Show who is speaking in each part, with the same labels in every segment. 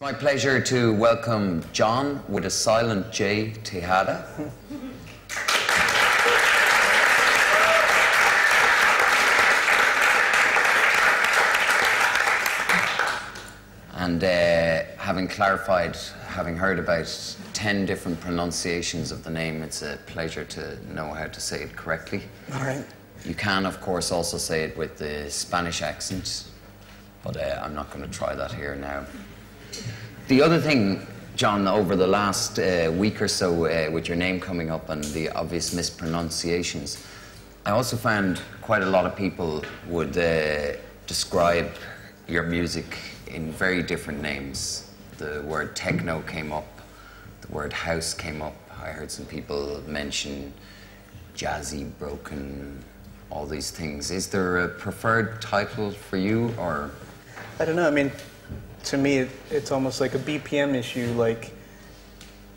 Speaker 1: My pleasure to welcome John with a silent J, Tejada. And having heard about 10 different pronunciations of the name, it's a pleasure to know how to say it correctly.
Speaker 2: All right.
Speaker 1: You can, of course, also say it with the Spanish accent, but I'm not going to try that here now. The other thing, John, over the last week or so, with your name coming up and the obvious mispronunciations, I also found quite a lot of people would describe your music in very different names. The word techno came up, the word house came up. I heard some people mention jazzy, broken, all these things. Is there a preferred title for you, or?
Speaker 2: I don't know. I mean, to me, it's almost like a BPM issue. Like,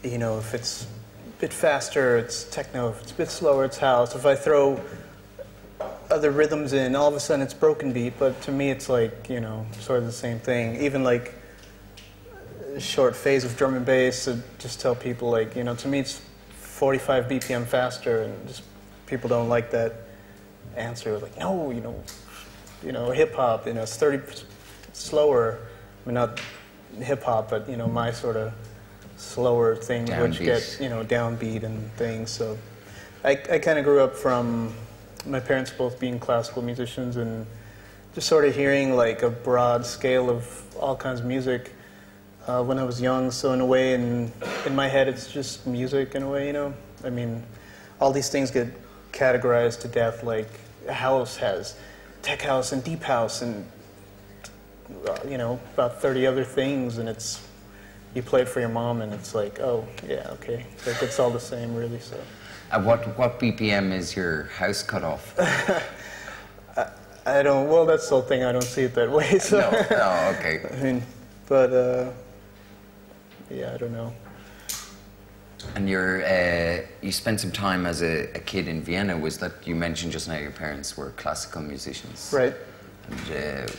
Speaker 2: you know, if it's a bit faster, it's techno. If it's a bit slower, it's house. If I throw other rhythms in, all of a sudden it's broken beat. But to me, it's like, you know, sort of the same thing. Even like a short phase of drum and bass, to just tell people, like, you know, to me it's 45 BPM faster, and just people don't like that answer. Like, no, you know, hip hop, you know, it's 30% slower. I mean, not hip hop, but, you know, my sort of slower thing, which get, you know, downbeat and things. So I kind of grew up from my parents both being classical musicians and just sort of hearing like a broad scale of all kinds of music when I was young. So in a way, in my head, it's just music in a way, you know. I mean, all these things get categorized to death. Like house has tech house and deep house and you know, about 30 other things, and it's, you play it for your mom and it's like, oh yeah, okay, like it's all the same really. So
Speaker 1: what BPM is your house cut off?
Speaker 2: I don't, well, that's the whole thing, I don't see it that way. So
Speaker 1: no, okay.
Speaker 2: I mean, but yeah, I don't know.
Speaker 1: And you spent some time as a kid in Vienna. Was that, you mentioned just now your parents were classical musicians,
Speaker 2: right?
Speaker 1: And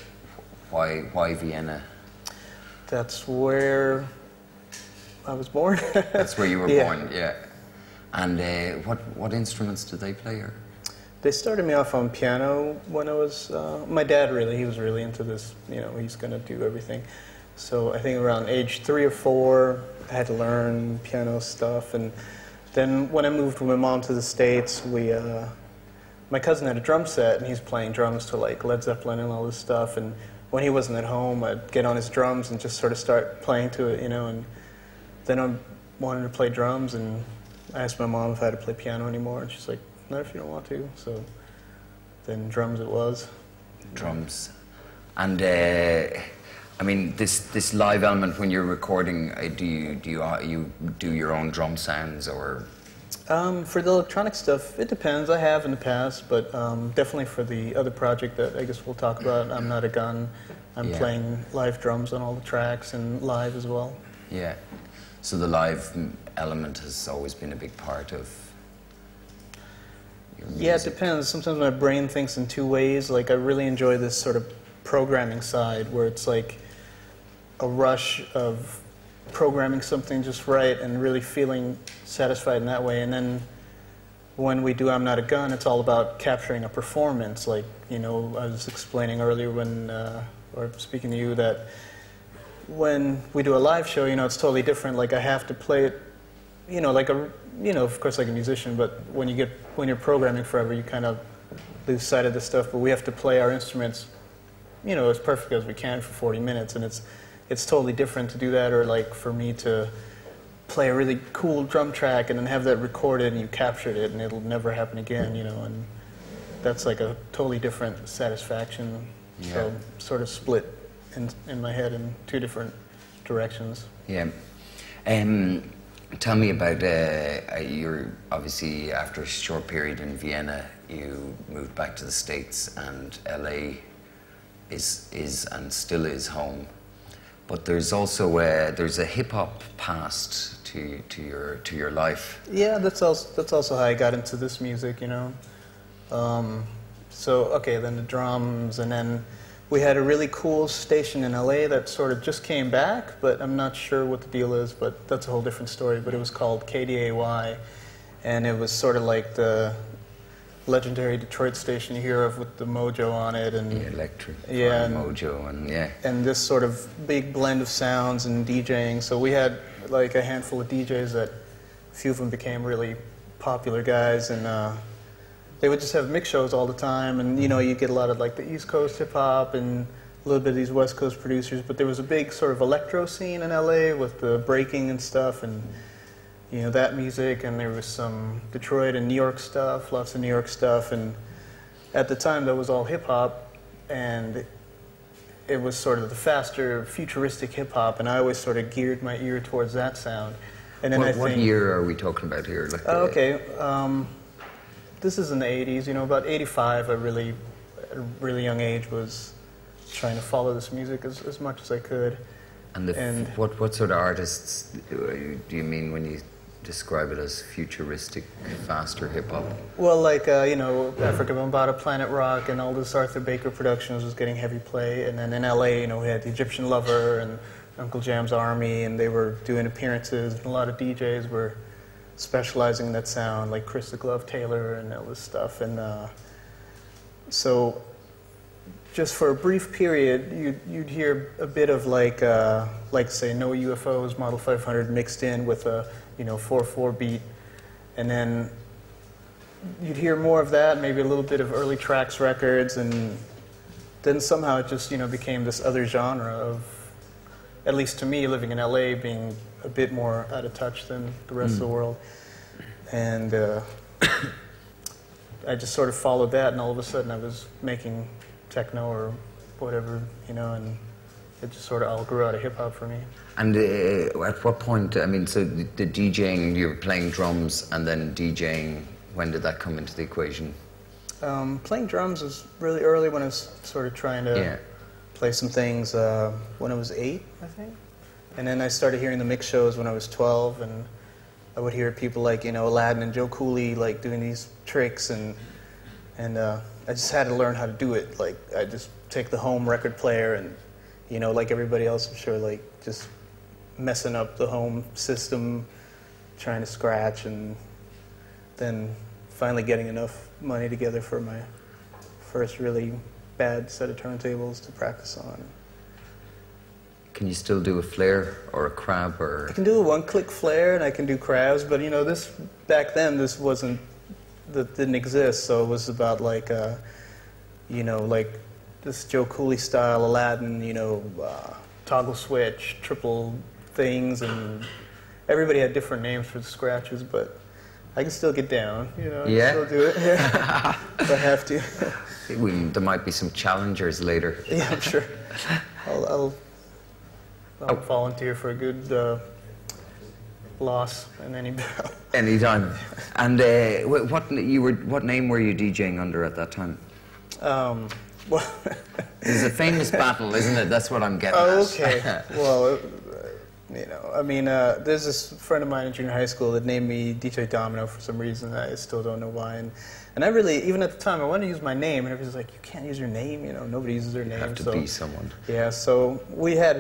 Speaker 1: why Vienna?
Speaker 2: That's where I was born.
Speaker 1: That's where you were born, yeah. And what instruments did they play? Or?
Speaker 2: They started me off on piano when I was, my dad really, he was really into this, you know, he's going to do everything. So I think around age 3 or 4, I had to learn piano stuff. And then when I moved with my mom to the States, my cousin had a drum set, and he's playing drums to like Led Zeppelin and all this stuff. And when he wasn't at home, I'd get on his drums and just sort of start playing to it, you know. And then I wanted to play drums, and I asked my mom if I had to play piano anymore, and she's like, "No, if you don't want to." So then drums it was.
Speaker 1: Drums, and I mean this live element when you're recording. Do you do your own drum sounds, or?
Speaker 2: For the electronic stuff, it depends. I have in the past, but definitely for the other project that I guess we'll talk about, I'm Not a Gun. I'm playing live drums on all the tracks and live as well.
Speaker 1: Yeah. So the live element has always been a big part of your music.
Speaker 2: Yeah, it depends. Sometimes my brain thinks in two ways. Like, I really enjoy this sort of programming side where it's like a rush of programming something just right and really feeling satisfied in that way. And then when we do I'm Not a Gun, it's all about capturing a performance. Like, you know, I was explaining earlier when, or speaking to you, that when we do a live show, you know, it's totally different. Like, I have to play it, you know, like a, you know, of course like a musician, but when you're programming forever, you kind of lose sight of this stuff. But we have to play our instruments, you know, as perfectly as we can for 40 minutes, and it's totally different to do that, or like for me to play a really cool drum track and then have that recorded and you captured it and it'll never happen again, you know, and that's like a totally different satisfaction. Yeah. So sort of split in my head in two different directions.
Speaker 1: Yeah. Tell me about, you're obviously after a short period in Vienna, you moved back to the States, and LA is and still is home. But there's also there's a hip hop past to your life.
Speaker 2: Yeah, that's also how I got into this music, you know. So okay, then the drums, and then we had a really cool station in LA that sort of just came back, but I'm not sure what the deal is, but that's a whole different story. But it was called KDAY, and it was sort of like the legendary Detroit station you hear of with the mojo on it, and
Speaker 1: the electric
Speaker 2: and
Speaker 1: mojo, and
Speaker 2: and this sort of big blend of sounds and DJing. So we had like a handful of DJs that a few of them became really popular guys, and they would just have mix shows all the time, and you know, you get a lot of like the East Coast hip hop and a little bit of these West Coast producers, but there was a big sort of electro scene in LA with the breaking and stuff, and you know, that music, and there was some Detroit and New York stuff, lots of New York stuff, and at the time that was all hip hop, and it was sort of the faster, futuristic hip hop, and I always sort of geared my ear towards that sound. And then
Speaker 1: what year are we talking about here? Like
Speaker 2: okay, this is in the 80s, you know, about 85, I really, at a really young age, was trying to follow this music as much as I could.
Speaker 1: And what sort of artists do you mean when you describe it as futuristic, faster hip-hop?
Speaker 2: Well, like, you know, Africa Bambaataa, Planet Rock, and all this Arthur Baker Productions was getting heavy play. And then in LA, you know, we had the Egyptian Lover and Uncle Jam's Army, and they were doing appearances, and a lot of DJs were specializing in that sound, like Chris the Glove Taylor and all this stuff. And so just for a brief period, you'd hear a bit of like say, No UFOs, Model 500 mixed in with a, you know, 4/4 beat, and then you'd hear more of that, maybe a little bit of early Trax records, and then somehow it just, you know, became this other genre of, at least to me, living in LA, being a bit more out of touch than the rest of the world. And I just sort of followed that, and all of a sudden I was making techno or whatever, you know, and it just sort of all grew out of hip-hop for me.
Speaker 1: And at what point, I mean, so the DJing, you were playing drums, and then DJing, when did that come into the equation?
Speaker 2: Playing drums was really early, when I was sort of trying to play some things when I was 8, I think. And then I started hearing the mix shows when I was 12, and I would hear people like, you know, Aladdin and Joe Cooley, like, doing these tricks, and I just had to learn how to do it. Like, I just take the home record player and, you know, like everybody else, I'm sure, like, just messing up the home system, trying to scratch, and then finally getting enough money together for my first really bad set of turntables to practice on.
Speaker 1: Can you still do a flare or a crab or?
Speaker 2: I can do a one-click flare, and I can do crabs, but you know, this back then, this wasn't, that didn't exist, so it was about like, you know, like this Joe Cooley style Aladdin, you know, toggle switch, triple things, and everybody had different names for the scratches, but I can still get down, you know, I can still do it, if I have to.
Speaker 1: There might be some challengers later.
Speaker 2: Yeah, I'm sure. I'll volunteer for a good loss in any battle.
Speaker 1: Anytime. And what name were you DJing under at that time?
Speaker 2: Well,
Speaker 1: it's a famous battle, isn't it? That's what I'm getting at.
Speaker 2: Okay. Well, you know, I mean, there's this friend of mine in junior high school that named me DJ Domino for some reason. I still don't know why. And I really, even at the time, I wanted to use my name, and everybody's like, you can't use your name, you know, nobody uses their name.
Speaker 1: You have to be someone.
Speaker 2: Yeah, so we had,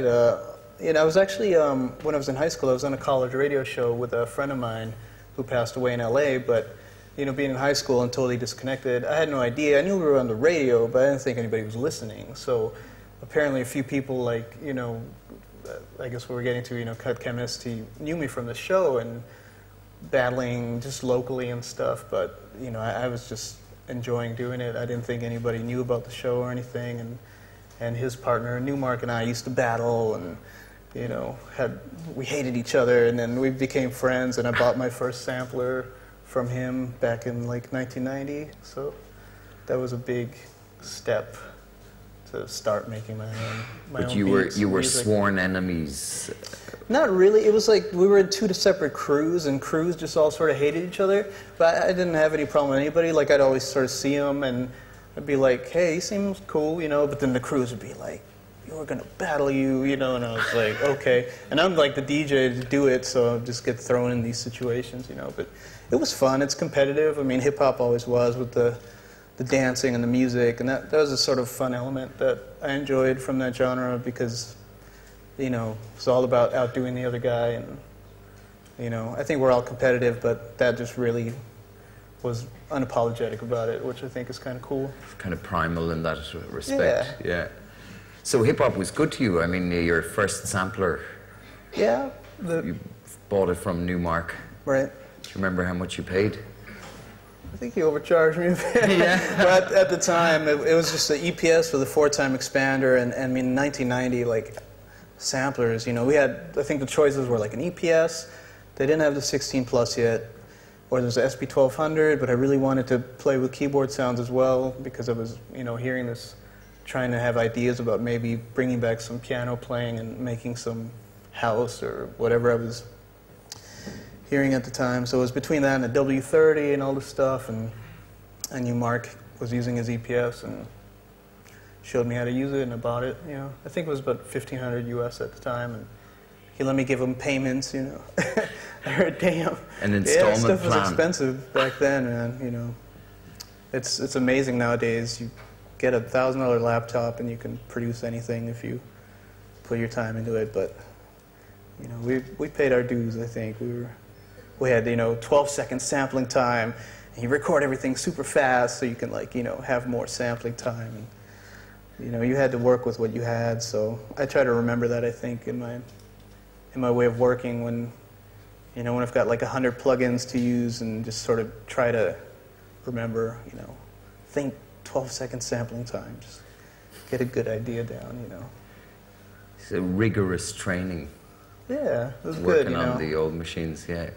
Speaker 2: you know, I was actually, when I was in high school, I was on a college radio show with a friend of mine who passed away in LA, but, you know, being in high school and totally disconnected, I had no idea. I knew we were on the radio, but I didn't think anybody was listening. So apparently a few people, like, you know, I guess we were getting to, you know, Cut Chemist, he knew me from the show and battling just locally and stuff, but, you know, I was just enjoying doing it. I didn't think anybody knew about the show or anything, and his partner, Newmark, and I used to battle, and, you know, we hated each other, and then we became friends, and I bought my first sampler from him back in, like, 1990, so that was a big step to start making my own
Speaker 1: But
Speaker 2: beats,
Speaker 1: you were
Speaker 2: music.
Speaker 1: sworn enemies.
Speaker 2: Not really. It was like we were in two separate crews, and crews just all sort of hated each other. But I didn't have any problem with anybody. Like, I'd always sort of see them, and I'd be like, hey, he seems cool, you know. But then the crews would be like, we're going to battle you, you know. And I was like, okay. And I'm like the DJ to do it, so I just get thrown in these situations, you know. But it was fun. It's competitive. I mean, hip-hop always was with the the dancing and the music, and that was a sort of fun element that I enjoyed from that genre because, you know, it's all about outdoing the other guy, and, you know, I think we're all competitive, but that just really was unapologetic about it, which I think is kind of cool.
Speaker 1: Kind of primal in that respect. Yeah. So hip-hop was good to you? I mean, your first sampler,
Speaker 2: yeah,
Speaker 1: you bought it from Newmark.
Speaker 2: Right.
Speaker 1: Do you remember how much you paid?
Speaker 2: I think he overcharged me a bit.
Speaker 1: Yeah.
Speaker 2: But at the time, it was just an EPS with a 4-time expander, and I mean, 1990, like, samplers, you know, we had, I think the choices were like an EPS, they didn't have the 16 plus yet, or there's a SP1200, but I really wanted to play with keyboard sounds as well, because I was, you know, hearing this, trying to have ideas about maybe bringing back some piano playing and making some house or whatever I was hearing at the time. So it was between that and the W30 and all this stuff, and I knew Mark was using his EPS and showed me how to use it, and I bought it. You know, I think it was about $1,500 US at the time, and he let me give him payments. You know, I heard, damn,
Speaker 1: an installment
Speaker 2: stuff
Speaker 1: plan.
Speaker 2: was expensive back then, man. You know, it's amazing nowadays. You get a $1,000 laptop and you can produce anything if you put your time into it. But you know, we paid our dues. I think we had, you know, 12-second sampling time, and you record everything super fast so you can, like, you know, have more sampling time. And, you know, you had to work with what you had, so I try to remember that, I think, in my way of working when, you know, when I've got like 100 plugins to use, and just sort of try to remember, you know, think 12-second sampling time, just get a good idea down, you know.
Speaker 1: It's a rigorous training.
Speaker 2: Yeah, it was
Speaker 1: working
Speaker 2: good, you know.
Speaker 1: on the old machines, yeah.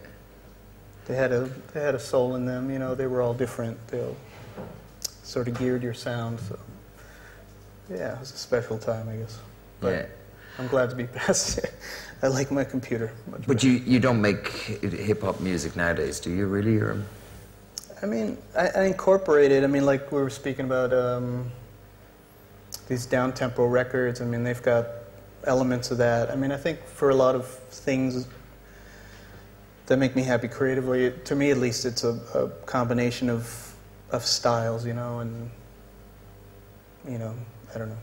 Speaker 2: They had a soul in them, you know. They were all different. They all sort of geared your sound, so yeah, it was a special time, I guess. But
Speaker 1: yeah.
Speaker 2: I'm glad to be past it. I like my computer much
Speaker 1: But
Speaker 2: better.
Speaker 1: you don't make hip-hop music nowadays, do you really? Or?
Speaker 2: I mean, I incorporate it. I mean, like we were speaking about these down-tempo records. I mean, they've got elements of that. I mean, I think for a lot of things that make me happy creatively, to me at least, it's a combination of styles, you know, and, you know, I don't know,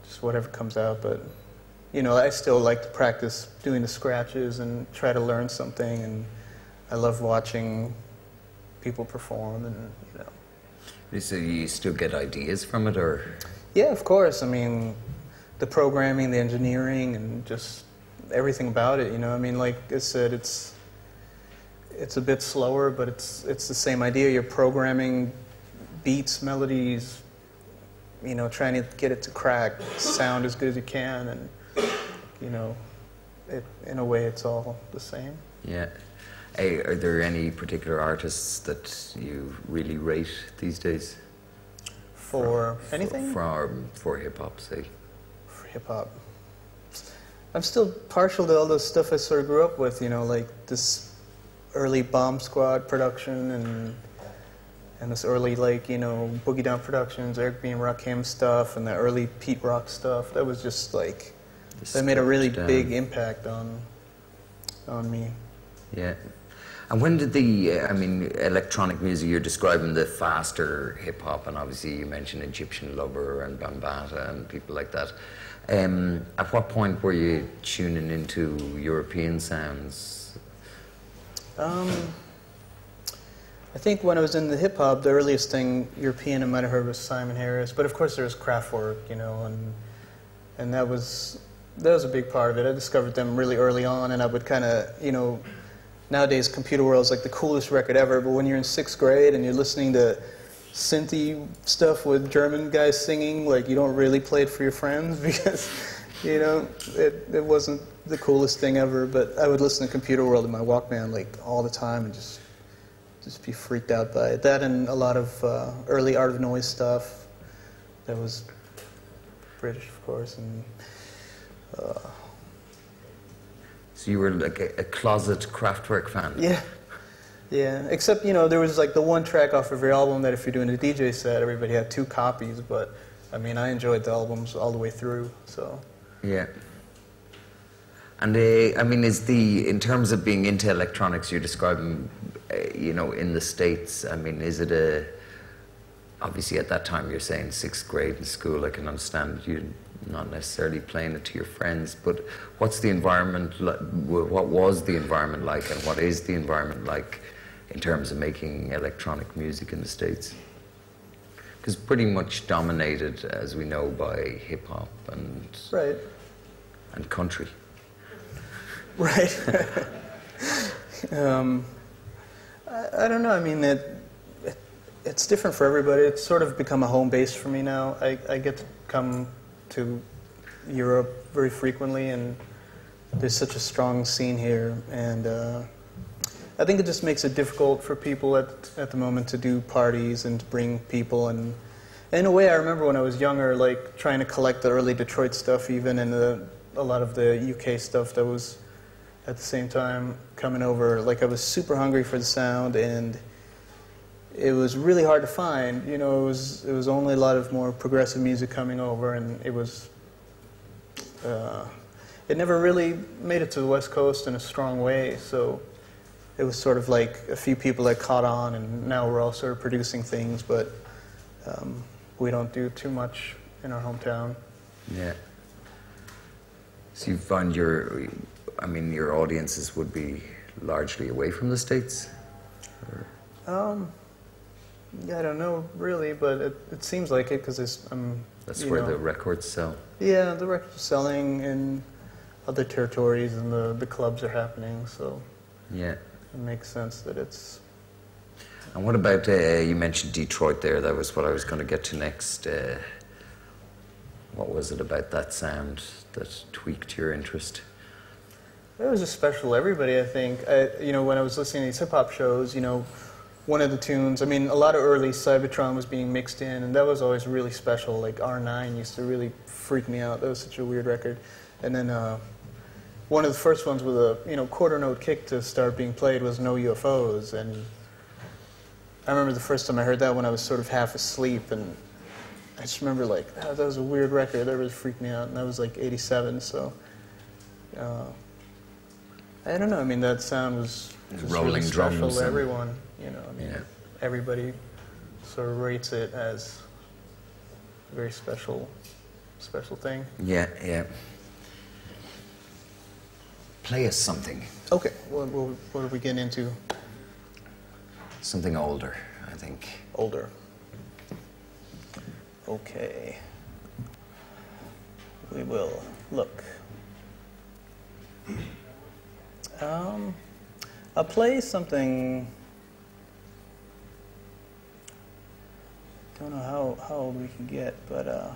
Speaker 2: just whatever comes out. But, you know, I still like to practice doing the scratches and try to learn something, and I love watching people perform, and, you know.
Speaker 1: So you still get ideas from it, or?
Speaker 2: Yeah, of course. I mean, the programming, the engineering, and just everything about it, you know. I mean, like I said, it's a bit slower, but it's the same idea. You're programming beats, melodies, you know, trying to get it to crack, sound as good as you can, and, you know, in a way it's all the same.
Speaker 1: Yeah. Hey, are there any particular artists that you really rate these days?
Speaker 2: For anything?
Speaker 1: For hip-hop, say.
Speaker 2: For hip-hop. I'm still partial to all the stuff I sort of grew up with, you know, like this early Bomb Squad production, and this early, like, you know, Boogie Down Productions, Eric B. and Rakim stuff, and the early Pete Rock stuff. That was just like, that made a really big impact on me.
Speaker 1: Yeah. And when did the, I mean, electronic music, you're describing the faster hip-hop, and obviously you mentioned Egyptian Lover and Bambaataa and people like that. At what point were you tuning into European sounds?
Speaker 2: I think when I was in the hip-hop, the earliest thing European I might have heard was Simon Harris, but of course there was Kraftwerk, you know, and that was a big part of it. I discovered them really early on, and I would kind of, you know, nowadays Computer World is like the coolest record ever, but when you're in 6th grade and you're listening to synthy stuff with German guys singing, like, you don't really play it for your friends because, you know, it wasn't the coolest thing ever. But I would listen to Computer World in my Walkman like all the time and just be freaked out by it. That and a lot of early Art of Noise stuff. That was British, of course, and.
Speaker 1: So you were like a closet Kraftwerk fan?
Speaker 2: Yeah. Yeah, except, you know, there was like the one track off every album that if you're doing a DJ set, everybody had 2 copies, but, I mean, I enjoyed the albums all the way through, so.
Speaker 1: Yeah. And, I mean, in terms of being into electronics, you're describing, you know, in the States, I mean, is it obviously at that time you're saying 6th grade in school. I can understand you not necessarily playing it to your friends, but what's the environment like? What was the environment like, and what is the environment like in terms of making electronic music in the States? Because pretty much dominated, as we know, by hip hop and
Speaker 2: Right.
Speaker 1: and country.
Speaker 2: Right. I don't know. I mean, it's different for everybody. It's sort of become a home base for me now. I get to come to Europe very frequently, and there's such a strong scene here. And I think it just makes it difficult for people at the moment to do parties and to bring people. And in a way, I remember when I was younger, like trying to collect the early Detroit stuff even, and a lot of the UK stuff that was at the same time coming over. Like I was super hungry for the sound, and it was really hard to find. You know, it was only a lot of more progressive music coming over, and it was it never really made it to the West Coast in a strong way. So it was sort of like a few people that caught on, and now we're all sort of producing things, but we don't do too much in our hometown. Yeah.
Speaker 1: So you find your audiences would be largely away from the States? Or?
Speaker 2: Yeah, I don't know really, but it seems like it, because
Speaker 1: that's where the records sell.
Speaker 2: Yeah, the records are selling in other territories, and the clubs are happening, so
Speaker 1: yeah,
Speaker 2: it makes sense that it's...
Speaker 1: And what about, you mentioned Detroit there, that was what I was going to get to next. What was it about that sound that tweaked your interest?
Speaker 2: It was just special to everybody, I think. When I was listening to these hip-hop shows, one of the tunes, I mean, a lot of early Cybertron was being mixed in, and that was always really special. Like R9 used to really freak me out. That was such a weird record. And then one of the first ones with a quarter note kick to start being played was No UFOs. And I remember the first time I heard that when I was sort of half asleep, and I just remember like, oh, that was a weird record. That really freaked me out, and that was like '87. So I don't know. I mean, that sound was just
Speaker 1: rolling
Speaker 2: really special
Speaker 1: drums
Speaker 2: to everyone.
Speaker 1: Yeah.
Speaker 2: Everybody sort of rates it as a very special thing.
Speaker 1: Yeah, yeah. Play us something.
Speaker 2: Okay, what are we getting into?
Speaker 1: Something older, I think.
Speaker 2: Older. Okay. We will look. I'll play something. Don't know how old we can get, but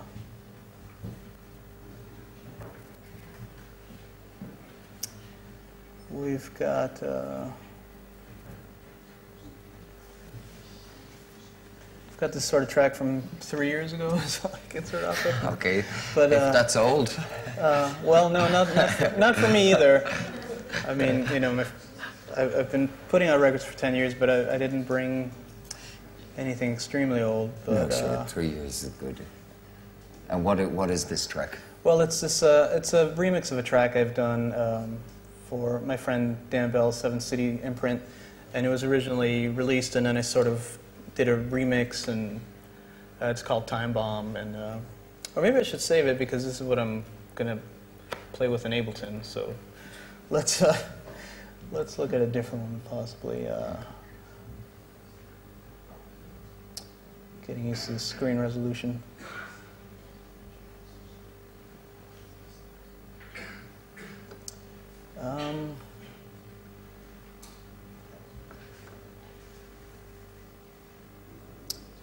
Speaker 2: we've got this sort of track from 3 years ago, so I can start off with.
Speaker 1: Okay,
Speaker 2: but
Speaker 1: if that's old.
Speaker 2: Well, no, not for me either. I mean, I've been putting out records for 10 years, but I didn't bring anything extremely old. But
Speaker 1: no, sure, 3 years is good. And what is this track?
Speaker 2: Well, it's a remix of a track I've done for my friend Dan Bell's 7th City imprint, and it was originally released, and then I sort of did a remix, and it's called Time Bomb, and or maybe I should save it because this is what I'm gonna play with in Ableton. So let's look at a different one possibly. Getting used to the screen resolution.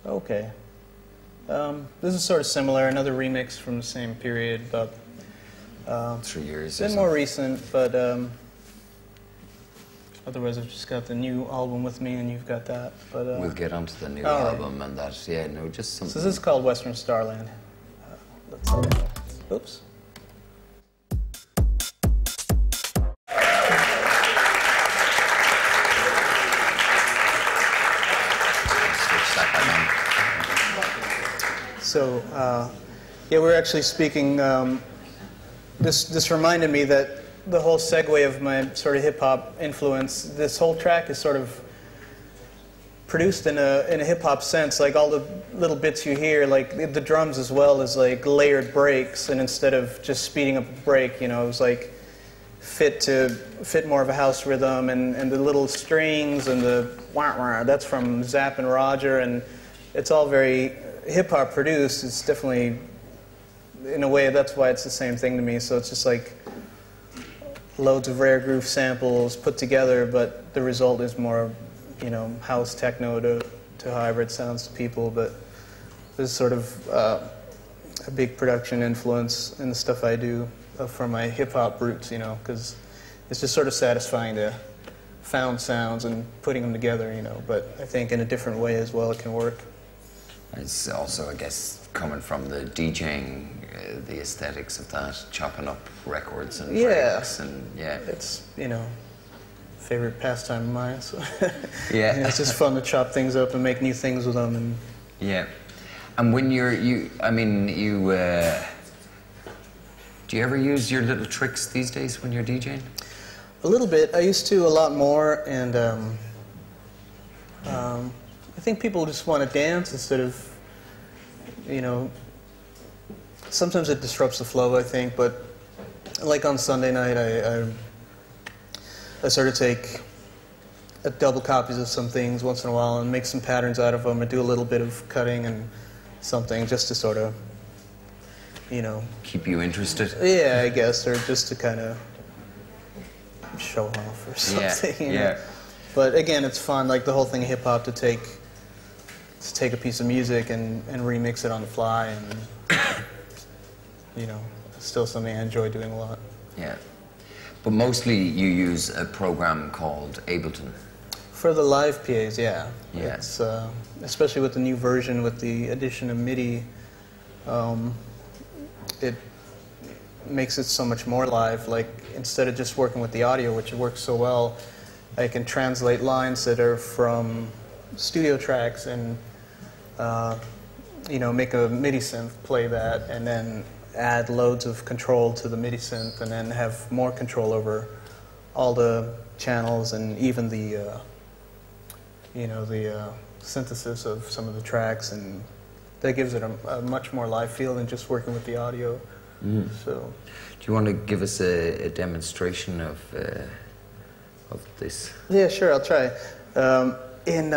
Speaker 2: Okay. This is sort of similar, another remix from the same period, about
Speaker 1: 3 years.
Speaker 2: A bit more recent, but otherwise I've just got the new album with me, and you've got that. But
Speaker 1: we'll get onto the new album and that. Yeah, no, just something.
Speaker 2: So this is called Western Starland. Let's. Oops. So, yeah, we're actually speaking. This reminded me that the whole segue of my sort of hip hop influence. This whole track is sort of produced in a hip hop sense. Like all the little bits you hear, like the drums as well, is like layered breaks, and instead of just speeding up a break, you know, it was like fit more of a house rhythm, and the little strings and the wah wah, that's from Zapp and Roger, and it's all very hip hop produced. It's definitely, in a way, that's why it's the same thing to me. So it's just like loads of rare groove samples put together, but the result is more, you know, house techno to however it sounds to people. But there's sort of a big production influence in the stuff I do from my hip-hop roots, you know, because it's just sort of satisfying to found sounds and putting them together, you know, but I think in a different way as well it can work.
Speaker 1: It's also, I guess, coming from the DJing, the aesthetics of that, chopping up records and breaks, and yeah.
Speaker 2: It's, you know, favorite pastime of mine, so
Speaker 1: yeah.
Speaker 2: You know, it's just fun to chop things up and make new things with them. And
Speaker 1: yeah. And when do you ever use your little tricks these days when you're DJing?
Speaker 2: A little bit. I used to a lot more, and I think people just want to dance instead of, you know, sometimes it disrupts the flow, I think, but like on Sunday night, I sort of take double copies of some things once in a while and make some patterns out of them and do a little bit of cutting and something just to sort of, you know,
Speaker 1: keep you interested?
Speaker 2: Yeah, I guess, or just to kind of show off or something.
Speaker 1: Yeah,
Speaker 2: you know? But again, it's fun, like the whole thing of hip-hop, to take a piece of music and remix it on the fly, and, you know, it's still something I enjoy doing a lot.
Speaker 1: Yeah. But mostly you use a program called Ableton.
Speaker 2: For the live PAs, yeah.
Speaker 1: Yeah.
Speaker 2: It's, especially with the new version, with the addition of MIDI, it makes it so much more live. Like, instead of just working with the audio, which works so well, I can translate lines that are from studio tracks and, you know, make a MIDI synth play that, and then add loads of control to the MIDI synth, and then have more control over all the channels and even the, you know, the synthesis of some of the tracks, and that gives it a much more live feel than just working with the audio. So,
Speaker 1: do you want to give us a demonstration of this?
Speaker 2: Yeah, sure, I'll try. In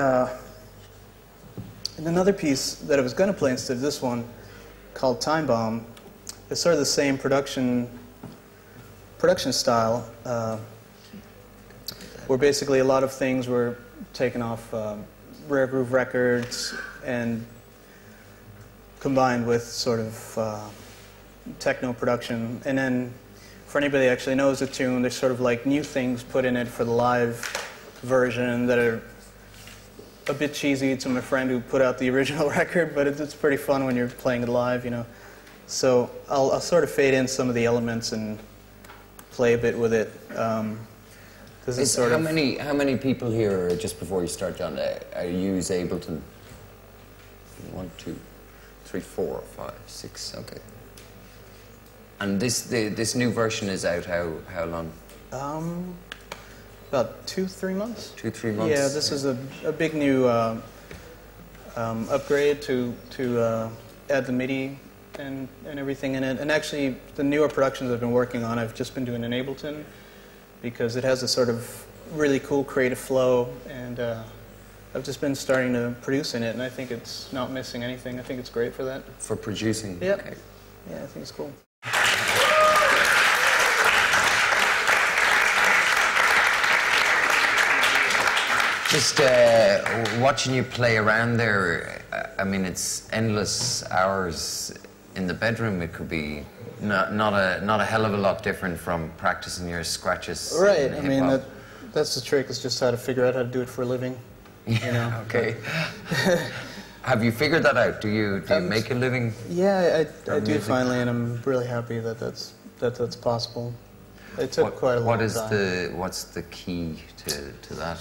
Speaker 2: another piece that I was going to play instead of this one, called Time Bomb, it's sort of the same production style, where basically a lot of things were taken off Rare Groove records and combined with sort of techno production. And then, for anybody that actually knows the tune, there's sort of like new things put in it for the live version that are a bit cheesy to my friend who put out the original record, but it's pretty fun when you're playing it live, you know. So I'll sort of fade in some of the elements and play a bit with it.
Speaker 1: How many people here, just before you start, John, use Ableton? 1, 2, 3, 4, 5, 6. Okay. And this new version is out how long?
Speaker 2: About 2-3 months.
Speaker 1: 2-3 months.
Speaker 2: Yeah, this is a big new upgrade to add the MIDI and everything in it. And actually, the newer productions I've been working on, I've just been doing in Ableton, because it has a sort of really cool creative flow, and I've just been starting to produce in it, and I think it's not missing anything. I think it's great for that.
Speaker 1: For producing?
Speaker 2: Yep.
Speaker 1: Okay.
Speaker 2: Yeah, I think it's cool.
Speaker 1: Just watching you play around there, I mean, it's endless hours in the bedroom. It could be not a hell of a lot different from practicing your scratches.
Speaker 2: Right. I mean, that's the trick, is just how to figure out how to do it for a living. You know?
Speaker 1: Okay. Have you figured that out? Do you make a living?
Speaker 2: Yeah, I do finally, and I'm really happy that that's possible. It took quite a long time.
Speaker 1: What's the key to that?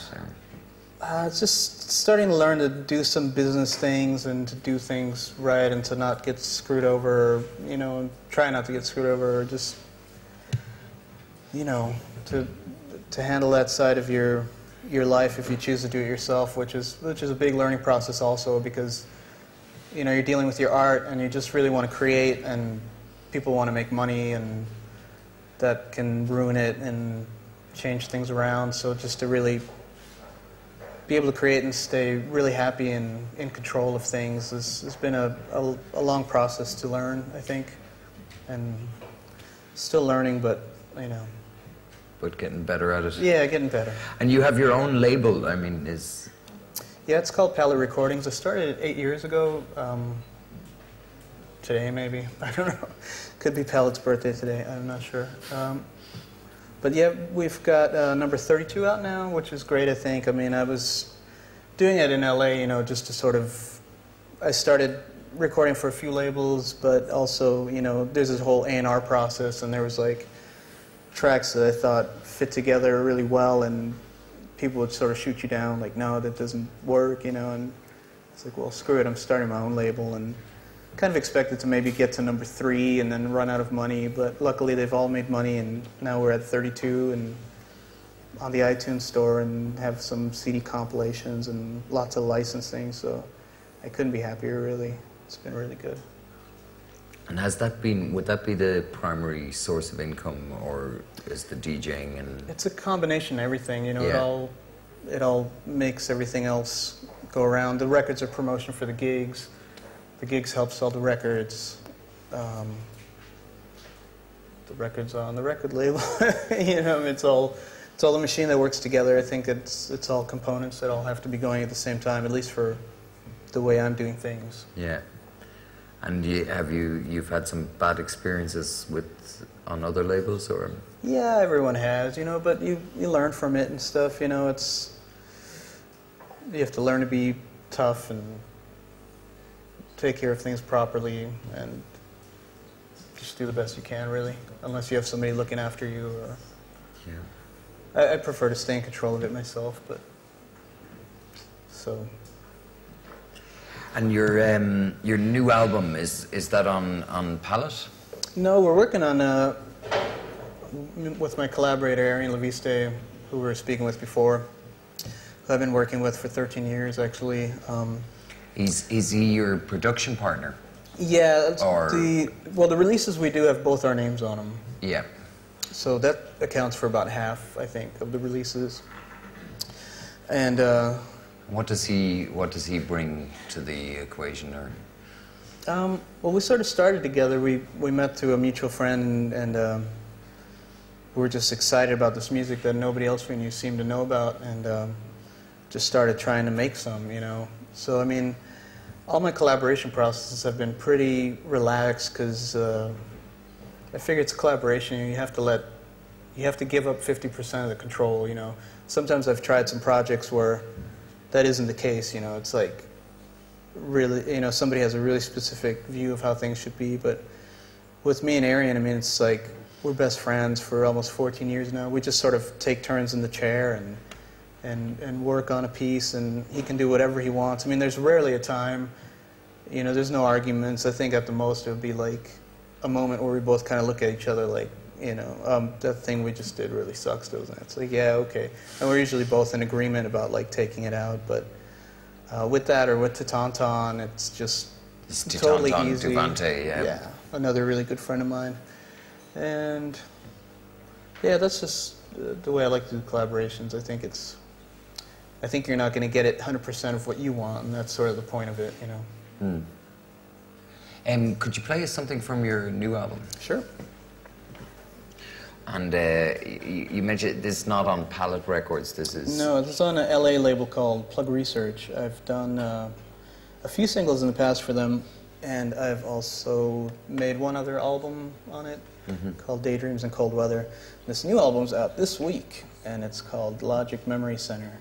Speaker 2: It's just starting to learn to do some business things and to do things right and to not get screwed over, you know, and try not to get screwed over, or just, you know, to handle that side of your your life if you choose to do it yourself, which is a big learning process also, because you know, you're dealing with your art and you just really want to create, and people want to make money, and that can ruin it and change things around. So just to really be able to create and stay really happy and in control of things has been a long process to learn, I think, and still learning, but you know.
Speaker 1: But getting better at it.
Speaker 2: Yeah, getting better.
Speaker 1: And you have your own label, I mean, is...
Speaker 2: Yeah, it's called Palette Recordings. I started 8 years ago. Today, maybe. I don't know. Could be Palette's birthday today. I'm not sure. But yeah, we've got number 32 out now, which is great, I think. I mean, I was doing it in LA, you know, just to sort of... I started recording for a few labels, but also, you know, there's this whole A&R process, and there was like tracks that I thought fit together really well, and people would sort of shoot you down, like, no, that doesn't work, you know, and it's like, well, screw it, I'm starting my own label, and kind of expected to maybe get to number 3 and then run out of money, but luckily they've all made money, and now we're at 32 and on the iTunes store, and have some CD compilations and lots of licensing, so I couldn't be happier, really. It's been really good.
Speaker 1: And has that been, would that be the primary source of income, or is the DJing and...
Speaker 2: It's a combination of everything, you know,
Speaker 1: Yeah.
Speaker 2: it all makes everything else go around. The records are promotion for the gigs. The gigs help sell the records. The records are on the record label. You know, it's all the machine that works together. I think it's all components that all have to be going at the same time, at least for the way I'm doing things.
Speaker 1: Yeah. And you've had some bad experiences on other labels, or?
Speaker 2: Yeah, everyone has, you know, but you learn from it and stuff, you know, you have to learn to be tough and take care of things properly, and just do the best you can, really, unless you have somebody looking after you. Or
Speaker 1: Yeah.
Speaker 2: I prefer to stay in control of it myself, but so.
Speaker 1: And your new album, is that on Palette?
Speaker 2: No, we're working on with my collaborator Arian Leviste, who we were speaking with before, who I've been working with for 13 years actually.
Speaker 1: Is he your production partner?
Speaker 2: Yeah, the releases we do have both our names on them.
Speaker 1: Yeah.
Speaker 2: So that accounts for about half, I think, of the releases. And
Speaker 1: what does he bring to the equation, or?
Speaker 2: Well, we sort of started together. We met through a mutual friend, and we were just excited about this music that nobody else we knew seemed to know about, and just started trying to make some, you know. So, I mean, all my collaboration processes have been pretty relaxed, because I figure it's a collaboration, and you have to give up 50% of the control, you know. Sometimes I've tried some projects where that isn't the case, you know. It's like, really, you know, somebody has a really specific view of how things should be, but with me and Arian, I mean, it's like, we're best friends for almost 14 years now. We just sort of take turns in the chair and work on a piece, and he can do whatever he wants. I mean, there's rarely a time, you know, there's no arguments. I think at the most it would be like a moment where we both kind of look at each other like, you know, that thing we just did really sucks, doesn't it? It's like, yeah, okay. And we're usually both in agreement about like taking it out, but with that, or with Titonton, it's just totally easy.
Speaker 1: Titonton Duvante, yeah.
Speaker 2: Yeah, another really good friend of mine. And yeah, that's just the way I like to do collaborations. I think you're not going to get it 100% of what you want, and that's sort of the point of it, you know.
Speaker 1: Could you play us something from your new album?
Speaker 2: Sure.
Speaker 1: And you mentioned this is not on Palette Records. This is...
Speaker 2: No, this is on an LA label called Plug Research. I've done a few singles in the past for them, and I've also made one other album on it called Daydreams in Cold Weather. This new album's out this week, and it's called Logic Memory Center.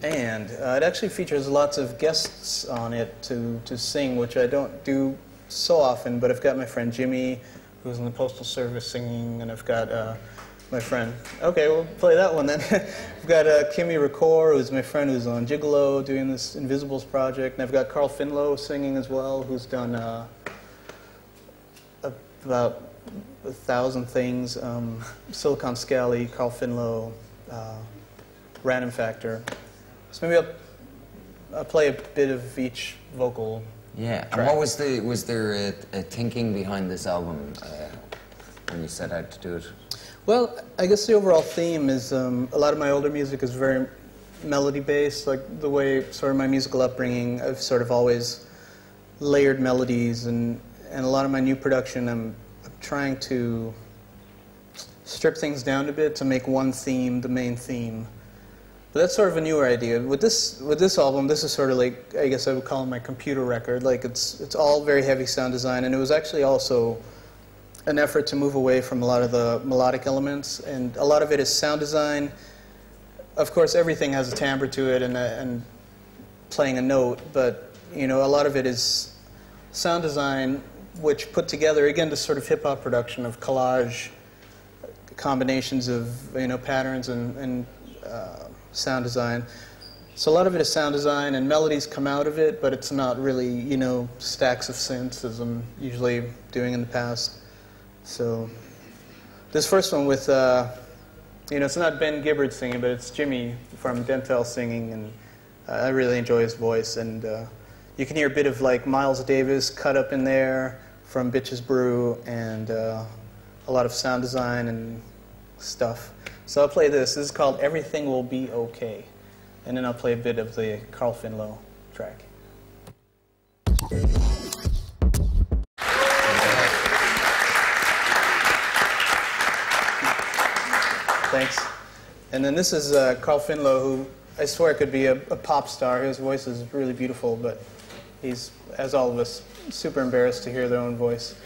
Speaker 2: And it actually features lots of guests on it to sing, which I don't do so often, but I've got my friend Jimmy, who's in the Postal Service singing, and I've got my friend... Okay, we'll play that one then. I've got Kimmy Ricor, who's my friend who's on Gigolo, doing this Invisibles project, and I've got Carl Finlow singing as well, who's done about 1,000 things. Silicon Scally, Carl Finlow, random factor. So maybe I'll play a bit of each vocal.
Speaker 1: Yeah,
Speaker 2: track.
Speaker 1: and what was there a thinking behind this album when you set out to do it?
Speaker 2: Well, I guess the overall theme is a lot of my older music is very melody-based, like the way sort of my musical upbringing, I've sort of always layered melodies, and a lot of my new production, I'm trying to strip things down a bit to make one theme the main theme. But that's sort of a newer idea. With this album, this is sort of like, I guess I would call it my computer record. Like it's all very heavy sound design, and it was actually also an effort to move away from a lot of the melodic elements, and a lot of it is sound design. Of course, everything has a timbre to it and playing a note, but you know, a lot of it is sound design, which put together again this sort of hip hop production of collage combinations of patterns and sound design. So a lot of it is sound design, and melodies come out of it, but it's not really stacks of synths as I'm usually doing in the past. So this first one with it's not Ben Gibbard singing, but it's Jimmy from Dentel singing, and I really enjoy his voice, and you can hear a bit of like Miles Davis cut up in there from Bitches Brew, and a lot of sound design and stuff. So I'll play this. This is called Everything Will Be Okay. And then I'll play a bit of the Carl Finlow track. Thanks. And then this is Carl Finlow, who I swear could be a pop star. His voice is really beautiful, but he's, as all of us, super embarrassed to hear their own voice.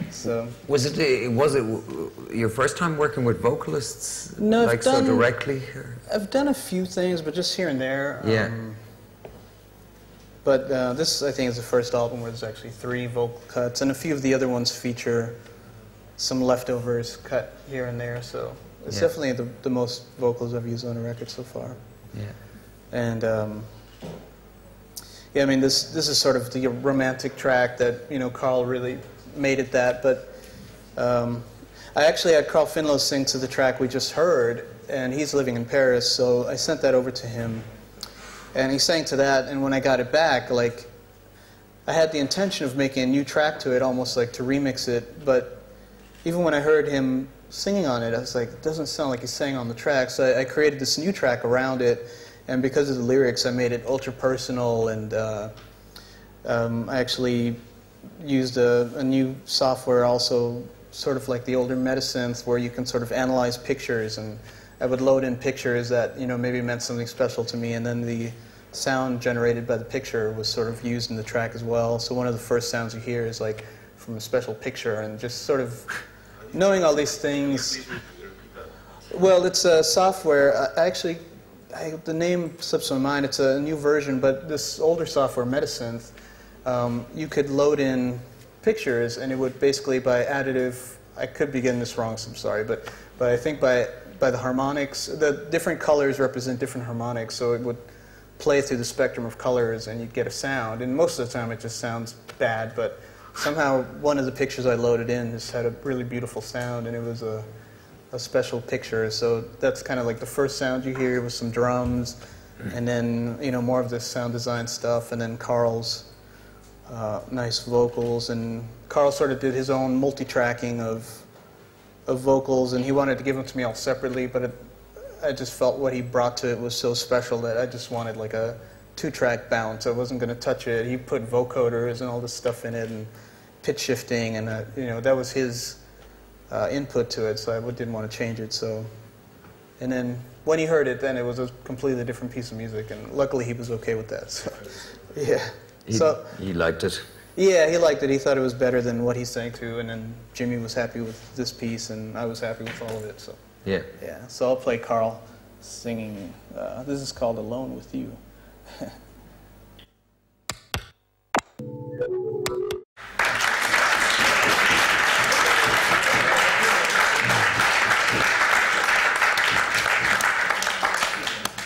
Speaker 2: So
Speaker 1: was it your first time working with vocalists?
Speaker 2: No,
Speaker 1: like so directly?
Speaker 2: I've done a few things, but just here and there.
Speaker 1: Yeah.
Speaker 2: But this, I think, is the first album where there's actually 3 vocal cuts, and a few of the other ones feature some leftovers cut here and there. So it's definitely the most vocals I've used on a record so far.
Speaker 1: Yeah.
Speaker 2: And yeah, I mean, this is sort of the romantic track that Carl really made it that. But I actually had Carl Finlow sing to the track we just heard, and he's living in Paris, so I sent that over to him, and he sang to that. And when I got it back, like, I had the intention of making a new track to it, almost like to remix it. But even when I heard him singing on it, I was like, it doesn't sound like he's sang on the track. So I created this new track around it. And because of the lyrics, I made it ultra personal, and I actually used a new software also, sort of like the older Metasynth, where you can sort of analyze pictures, and I would load in pictures that maybe meant something special to me, and then the sound generated by the picture was sort of used in the track as well. So one of the first sounds you hear is like from a special picture, and just sort of knowing all these things. Well, it's a software. The name slips my mind. It's a new version, but this older software, Metasynth, you could load in pictures, and it would basically, by additive, I could be getting this wrong, so I'm sorry, but I think by the harmonics, the different colors represent different harmonics, so it would play through the spectrum of colors, and you'd get a sound. And most of the time, it just sounds bad, but somehow one of the pictures I loaded in just had a really beautiful sound, and it was a special picture. So that's kind of like the first sound you hear with some drums, and then more of this sound design stuff, and then Carl's nice vocals. And Carl sort of did his own multi-tracking of vocals, and he wanted to give them to me all separately, but I just felt what he brought to it was so special that I just wanted like a 2-track bounce. I wasn't going to touch it. He put vocoders and all this stuff in it, and pitch shifting, and that was his input to it, so I didn't want to change it. So, and then when he heard it, then it was a completely different piece of music, and luckily he was okay with that. So, yeah.
Speaker 1: He liked it.
Speaker 2: Yeah, he liked it. He thought it was better than what he sang to, and then Jimmy was happy with this piece, and I was happy with all of it. So,
Speaker 1: yeah.
Speaker 2: So I'll play Carl singing. This is called "Alone with You."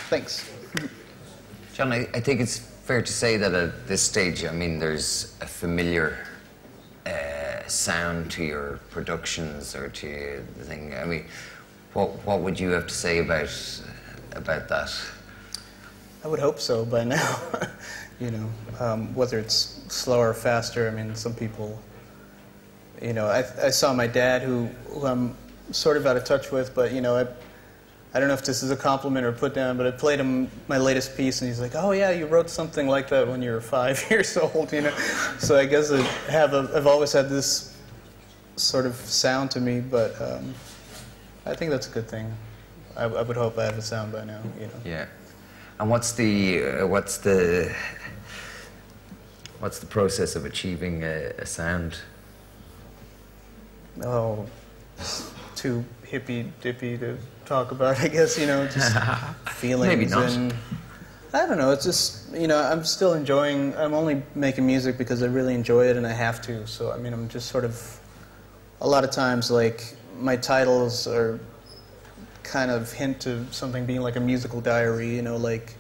Speaker 2: Thanks.
Speaker 1: John, I think it's fair to say that at this stage, I mean, there's a familiar sound to your productions or to the thing. I mean, what would you have to say about about that?
Speaker 2: I would hope so by now. You know, whether it's slower or faster. I mean, some people. You know, I saw my dad, who I'm sort of out of touch with, but you know, I don't know if this is a compliment or put down, but I played him my latest piece, and he's like, "Oh yeah, you wrote something like that when you were 5 years old," you know. So I guess I've always had this sort of sound to me, but I think that's a good thing. I would hope I have a sound by now, you know.
Speaker 1: Yeah. And what's the process of achieving a sound?
Speaker 2: Oh, it's too hippy-dippy to talk about, I guess, you know, just feelings.
Speaker 1: Maybe not.
Speaker 2: And I don't know, it's just, you know, I'm still enjoying, I'm only making music because I really enjoy it and I have to. So, I mean, I'm just sort of, a lot of times, like, my titles are kind of hint to something being like a musical diary, you know, like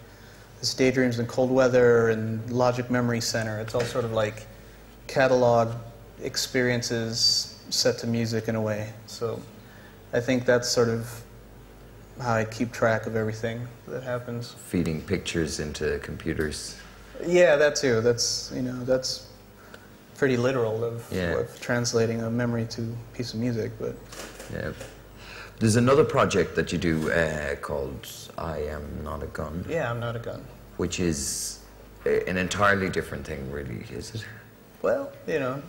Speaker 2: this Daydreams in Cold Weather and Logic Memory Center. It's all sort of like catalog experiences set to music in a way. So I think that's sort of how I keep track of everything that happens.
Speaker 1: Feeding pictures into computers.
Speaker 2: Yeah, that too. That's, you know, that's pretty literal of translating a memory to a piece of music, but...
Speaker 1: Yeah. There's another project that you do called I Am Not a Gun.
Speaker 2: Yeah, I'm Not a Gun.
Speaker 1: Which is an entirely different thing, really, is it?
Speaker 2: Well, you know,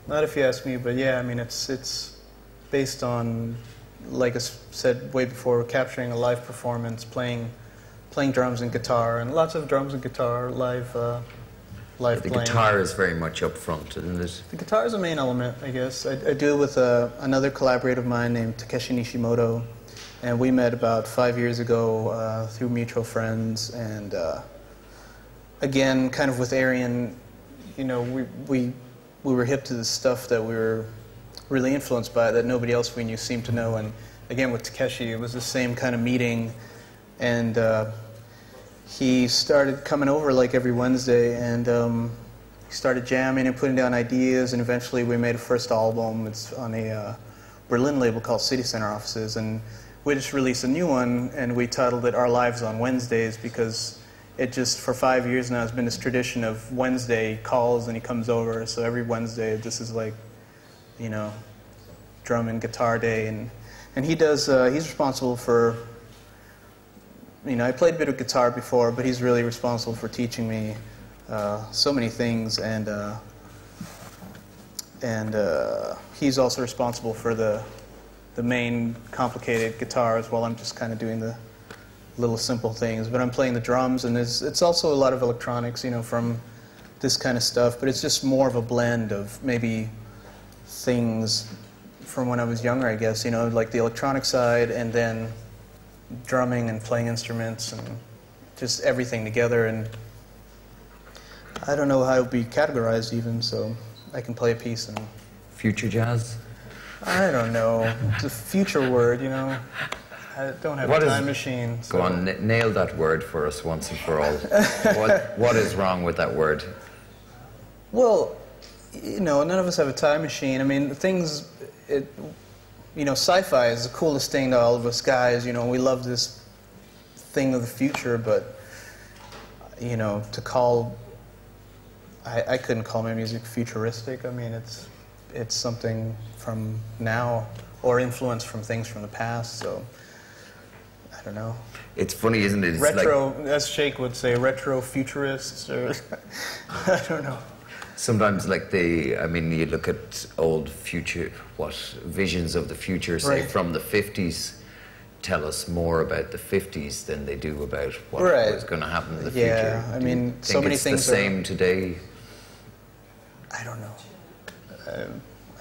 Speaker 2: not if you ask me, but yeah, I mean, it's based on, like I said way before, capturing a live performance, playing drums and guitar, and lots of drums and guitar, live playing.
Speaker 1: The guitar is very much up front, isn't it?
Speaker 2: The guitar is a main element, I guess. I do it with another collaborator of mine named Takeshi Nishimoto, and we met about 5 years ago through mutual friends, and again, kind of with Arian, you know, we were hip to the stuff that we were really influenced by that nobody else we knew seemed to know, and again with Takeshi, it was the same kind of meeting, and he started coming over like every Wednesday, and he started jamming and putting down ideas, and eventually we made a first album. It's on a Berlin label called City Center Offices, and we just released a new one, and we titled it Our Lives on Wednesdays, because it just, for 5 years now, has been this tradition of Wednesday calls and he comes over, so every Wednesday this is like, you know, drum and guitar day, and he does, he's responsible for, you know, I played a bit of guitar before, but he's really responsible for teaching me so many things, and he's also responsible for the main complicated guitars, while I'm just kind of doing the little simple things. But I'm playing the drums, and it's also a lot of electronics, you know, from this kind of stuff, but it's just more of a blend of maybe things from when I was younger, I guess, you know, like the electronic side, and then drumming and playing instruments and just everything together. And I don't know how it would be categorized even, so I can play a piece and...
Speaker 1: Future jazz?
Speaker 2: I don't know. It's a future word, you know. I don't have a time machine. So.
Speaker 1: Go on, nail that word for us once and for all. What is wrong with that word?
Speaker 2: Well, you know, none of us have a time machine. I mean, things... You know, sci-fi is the coolest thing to all of us guys. You know, we love this thing of the future, but, you know, to call... I couldn't call my music futuristic. I mean, it's something from now, or influence from things from the past, so... I don't know.
Speaker 1: It's funny, isn't it? It's
Speaker 2: retro,
Speaker 1: like,
Speaker 2: as Shake would say, retro futurists, or... I don't know.
Speaker 1: Sometimes, like I mean, you look at old future, visions of the future, say from the 50s, tell us more about the 50s than they do about what was going to happen in the future.
Speaker 2: Yeah, I mean, so many things
Speaker 1: it's the same today?
Speaker 2: I don't know.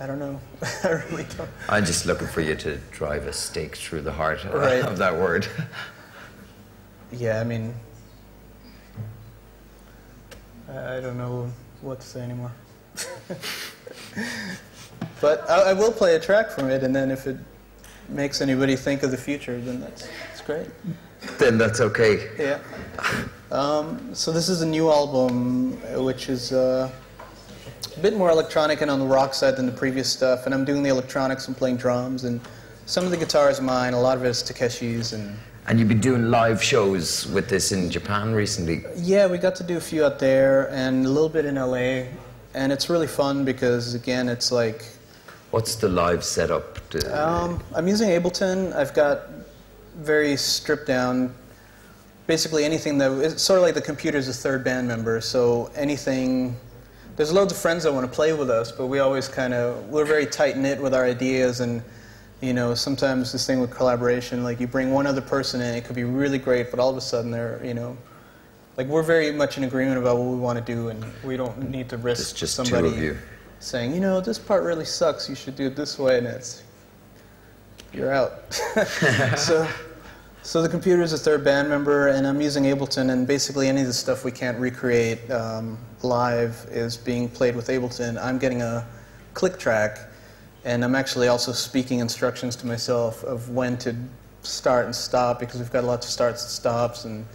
Speaker 2: I don't know. I really don't.
Speaker 1: I'm just looking for you to drive a stake through the heart of that word.
Speaker 2: Yeah, I mean, I don't know what to say anymore. But I will play a track from it, and then if it makes anybody think of the future, then that's great.
Speaker 1: Then that's okay.
Speaker 2: Yeah. So this is a new album, which is a bit more electronic and on the rock side than the previous stuff, and I'm doing the electronics and playing drums, and some of the guitar is mine, a lot of it is Takeshi's, and
Speaker 1: And you've been doing live shows with this in Japan recently?
Speaker 2: Yeah, we got to do a few out there and a little bit in LA. And it's really fun because, again, it's like...
Speaker 1: What's the live setup?
Speaker 2: I'm using Ableton. I've got very stripped down, basically anything that... It's sort of like the computer's a third band member, so anything... There's loads of friends that want to play with us, but we always kind of... We're very tight-knit with our ideas, and, you know, sometimes this thing with collaboration, like you bring one other person in, it could be really great, but all of a sudden they're, you know... Like, we're very much in agreement about what we want to do, and we don't need to risk
Speaker 1: it's just
Speaker 2: somebody
Speaker 1: two of you
Speaker 2: saying, you know, this part really sucks, you should do it this way, and it's... You're out. So the computer is a third band member, and I'm using Ableton, and basically any of the stuff we can't recreate live is being played with Ableton. I'm getting a click track, and I'm actually also speaking instructions to myself of when to start and stop, because we've got lots of starts and stops, and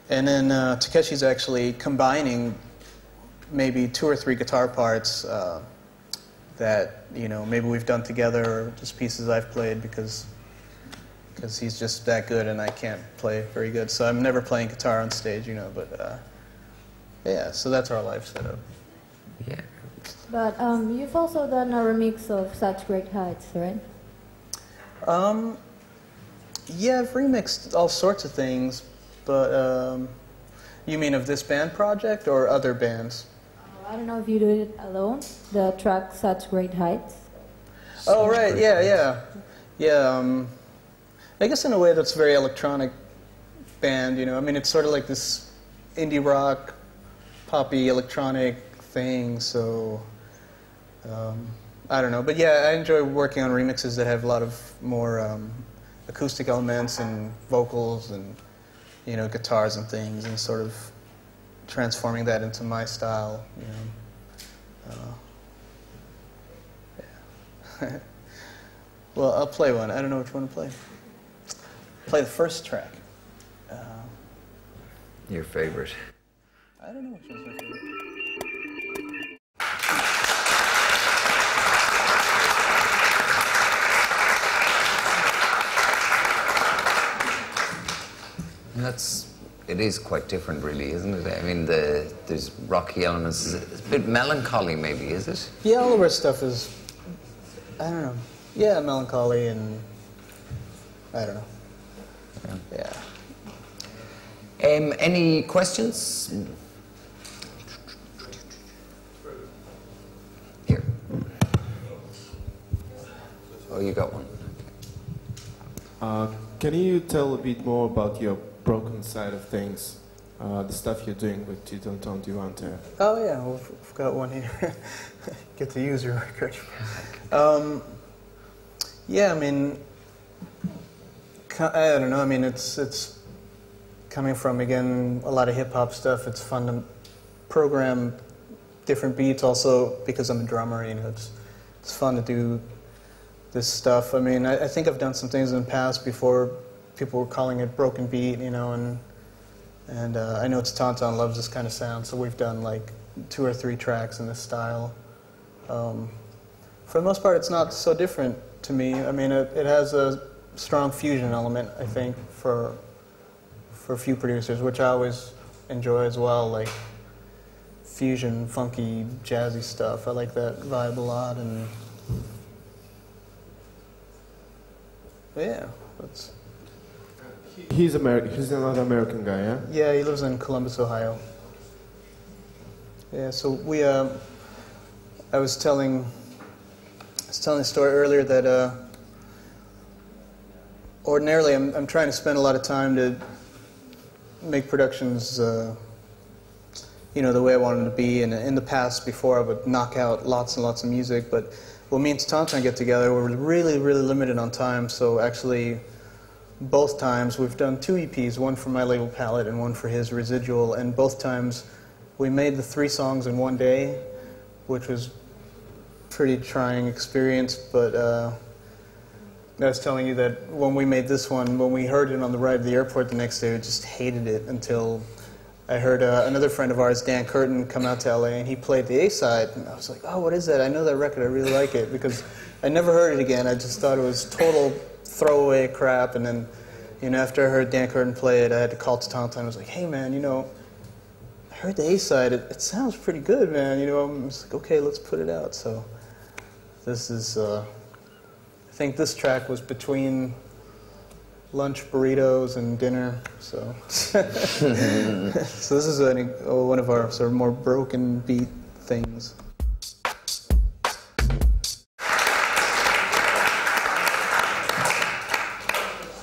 Speaker 2: then Takeshi's actually combining maybe 2 or 3 guitar parts that, you know, maybe we've done together, or just pieces I've played, because he's just that good and I can't play very good. So I'm never playing guitar on stage, you know, but yeah, so that's our live setup.
Speaker 1: Yeah.
Speaker 3: But you've also done a remix of Such Great Heights, right?
Speaker 2: Yeah, I've remixed all sorts of things, but you mean of this band project or other bands?
Speaker 3: I don't know if you do it alone, the track Such Great Heights.
Speaker 2: Oh, right, yeah. I guess in a way that's a very electronic band, you know. I mean, it's sort of like this indie rock, poppy, electronic thing, so I don't know. But yeah, I enjoy working on remixes that have a lot of more acoustic elements and vocals and, you know, guitars and things, and sort of transforming that into my style, you know. Yeah. Well, I'll play one. I don't know which one to play. Play the first track.
Speaker 1: Your favorite?
Speaker 2: I don't know which one's my favorite.
Speaker 1: It is quite different, really, isn't it? I mean, there's rocky elements. It's a bit melancholy, maybe, is it?
Speaker 2: Yeah, all of our stuff is, I don't know. Yeah, melancholy and, I don't know. Yeah.
Speaker 1: Any questions? Here. Oh, you got one.
Speaker 4: Can you tell a bit more about your broken side of things, the stuff you're doing with Titonton Duvante?
Speaker 2: Oh yeah, we've got one here. Get to use your record. Yeah, I mean, I don't know. I mean, it's coming from, again, a lot of hip hop stuff. It's fun to program different beats. Also, because I'm a drummer, you know, it's fun to do this stuff. I mean, I think I've done some things in the past before. People were calling it broken beat, you know, and I know Titonton loves this kind of sound, so we've done like 2 or 3 tracks in this style. For the most part, it's not so different to me. I mean, it has a strong fusion element, I think, for a few producers, which I always enjoy as well, like fusion, funky, jazzy stuff. I like that vibe a lot, and yeah, that's...
Speaker 4: He's American. He's another American guy, yeah?
Speaker 2: Yeah, he lives in Columbus, Ohio. Yeah, so we, I was telling a story earlier that ordinarily I'm trying to spend a lot of time to make productions, you know, the way I want them to be. And in the past, before, I would knock out lots and lots of music. But when me and Titonton get together, we're really, really limited on time. So actually, both times we've done 2 EPs, one for my label Palette and one for his Residual. And both times we made the 3 songs in one day, which was pretty trying experience. But I was telling you that when we made this one, when we heard it on the ride to the airport the next day, we just hated it until I heard another friend of ours, Dan Curtin, come out to LA, and he played the A-side. And I was like, oh, what is that? I know that record. I really like it. Because I never heard it again. I just thought it was total throwaway crap. And then after I heard Dan Curtin play it, I had to call Titonton. I was like, hey man, I heard the A side. It sounds pretty good, man. I'm just like, okay, let's put it out. So this is, I think this track was between lunch burritos and dinner. So, so this is one of our sort of more broken beat things.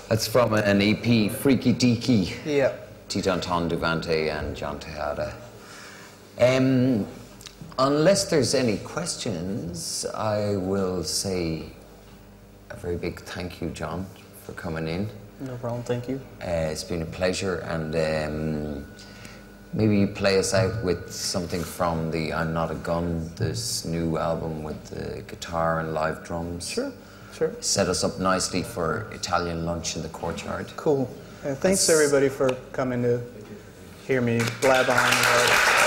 Speaker 1: That's from an EP, Freaky Deaky.
Speaker 2: Yeah.
Speaker 1: Titonton Duvante and John Tejada. Unless there's any questions, I will say a very big thank you, John, for coming in.
Speaker 2: No problem, thank you.
Speaker 1: It's been a pleasure, and maybe you play us out with something from the I'm Not a Gun, this new album with the guitar and live drums.
Speaker 2: Sure. Sure.
Speaker 1: Set us up nicely for Italian lunch in the courtyard.
Speaker 2: Cool. And thanks everybody for coming to hear me blab on about it.